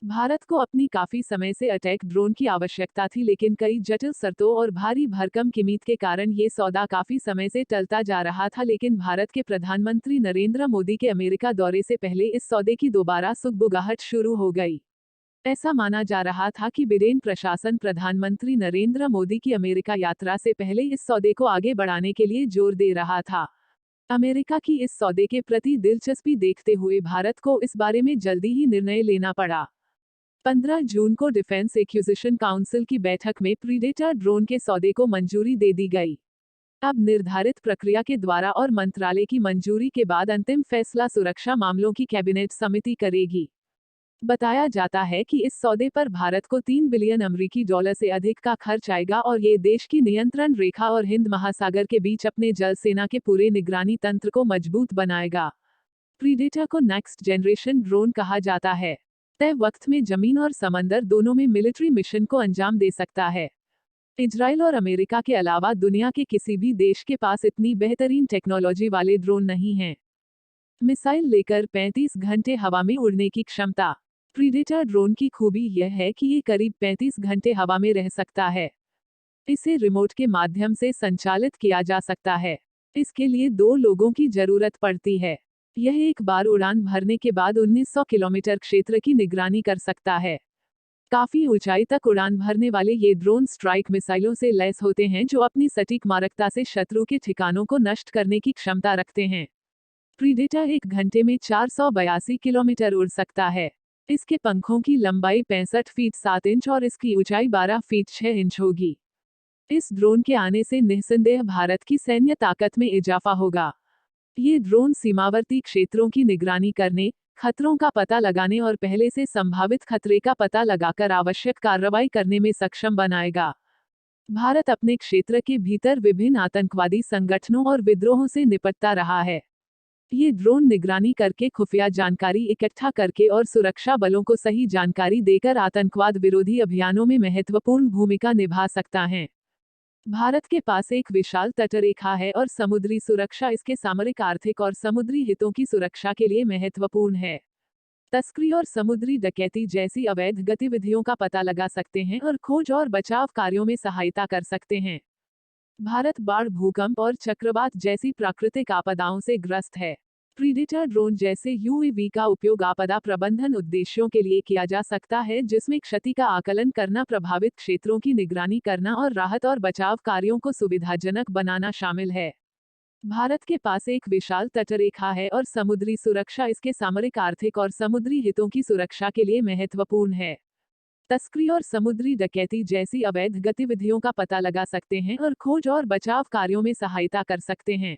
भारत को अपनी काफी समय से अटैक ड्रोन की आवश्यकता थी, लेकिन कई जटिल शर्तों और भारी भरकम कीमत के कारण ये सौदा काफी समय से टलता जा रहा था। लेकिन भारत के प्रधानमंत्री नरेंद्र मोदी के अमेरिका दौरे से पहले इस सौदे की दोबारा सुगबुगाहट शुरू हो गई। ऐसा माना जा रहा था कि बिडेन प्रशासन प्रधानमंत्री नरेंद्र मोदी की अमेरिका यात्रा से पहले इस सौदे को आगे बढ़ाने के लिए जोर दे रहा था। अमेरिका की इस सौदे के प्रति दिलचस्पी देखते हुए भारत को इस बारे में जल्दी ही निर्णय लेना पड़ा। 15 जून को डिफेंस एक्विजिशन काउंसिल की बैठक में प्रीडेटर ड्रोन के सौदे को मंजूरी दे दी गई। अब निर्धारित प्रक्रिया के द्वारा और मंत्रालय की मंजूरी के बाद अंतिम फैसला सुरक्षा मामलों की कैबिनेट समिति करेगी। बताया जाता है कि इस सौदे पर भारत को 3 बिलियन अमेरिकी डॉलर से अधिक का खर्च आएगा और ये देश की नियंत्रण रेखा और हिंद महासागर के बीच अपने जल सेना के पूरे निगरानी तंत्र को मजबूत बनाएगा। प्रीडेटर को नेक्स्ट जनरेशन ड्रोन कहा जाता है। तय वक्त में जमीन और समंदर दोनों में मिलिट्री मिशन को अंजाम दे सकता है। इजराइल और अमेरिका के अलावा दुनिया के किसी भी देश के पास इतनी बेहतरीन टेक्नोलॉजी वाले ड्रोन नहीं हैं। मिसाइल लेकर 35 घंटे हवा में उड़ने की क्षमता। प्रीडेटर ड्रोन की खूबी यह है कि ये करीब 35 घंटे हवा में रह सकता है। इसे रिमोट के माध्यम से संचालित किया जा सकता है। इसके लिए 2 लोगों की जरूरत पड़ती है। यह एक बार उड़ान भरने के बाद 1900 किलोमीटर क्षेत्र की निगरानी कर सकता है। काफी ऊंचाई तक उड़ान भरने वाले ये ड्रोन स्ट्राइक मिसाइलों से लैस होते हैं जो अपनी सटीक मारकता से शत्रु के ठिकानों को नष्ट करने की क्षमता रखते हैं। प्रीडेटर 1 घंटे में 482 किलोमीटर उड़ सकता है। इसके पंखों की लंबाई 65 फीट 7 इंच और इसकी ऊंचाई 12 फीट 6 इंच होगी। इस ड्रोन के आने से निस्संदेह भारत की सैन्य ताकत में इजाफा होगा। ये ड्रोन सीमावर्ती क्षेत्रों की निगरानी करने, खतरों का पता लगाने और पहले से संभावित खतरे का पता लगाकर आवश्यक कार्रवाई करने में सक्षम बनाएगा। भारत अपने क्षेत्र के भीतर विभिन्न आतंकवादी संगठनों और विद्रोहों से निपटता रहा है। ये ड्रोन निगरानी करके, खुफिया जानकारी इकट्ठा करके और सुरक्षा बलों को सही जानकारी देकर आतंकवाद विरोधी अभियानों में महत्वपूर्ण भूमिका निभा सकता है। भारत के पास एक विशाल तटरेखा है और समुद्री सुरक्षा इसके सामरिक, आर्थिक और समुद्री हितों की सुरक्षा के लिए महत्वपूर्ण है। तस्करी और समुद्री डकैती जैसी अवैध गतिविधियों का पता लगा सकते हैं और खोज और बचाव कार्यों में सहायता कर सकते हैं। भारत बाढ़, भूकंप और चक्रवात जैसी प्राकृतिक आपदाओं से ग्रस्त है। प्रीडेटर ड्रोन जैसे यूएवी का उपयोग आपदा प्रबंधन उद्देश्यों के लिए किया जा सकता है, जिसमें क्षति का आकलन करना, प्रभावित क्षेत्रों की निगरानी करना और राहत और बचाव कार्यों को सुविधाजनक बनाना शामिल है। भारत के पास एक विशाल तटरेखा है और समुद्री सुरक्षा इसके सामरिक, आर्थिक और समुद्री हितों की सुरक्षा के लिए महत्वपूर्ण है। तस्करी और समुद्री डकैती जैसी अवैध गतिविधियों का पता लगा सकते हैं और खोज और बचाव कार्यों में सहायता कर सकते हैं।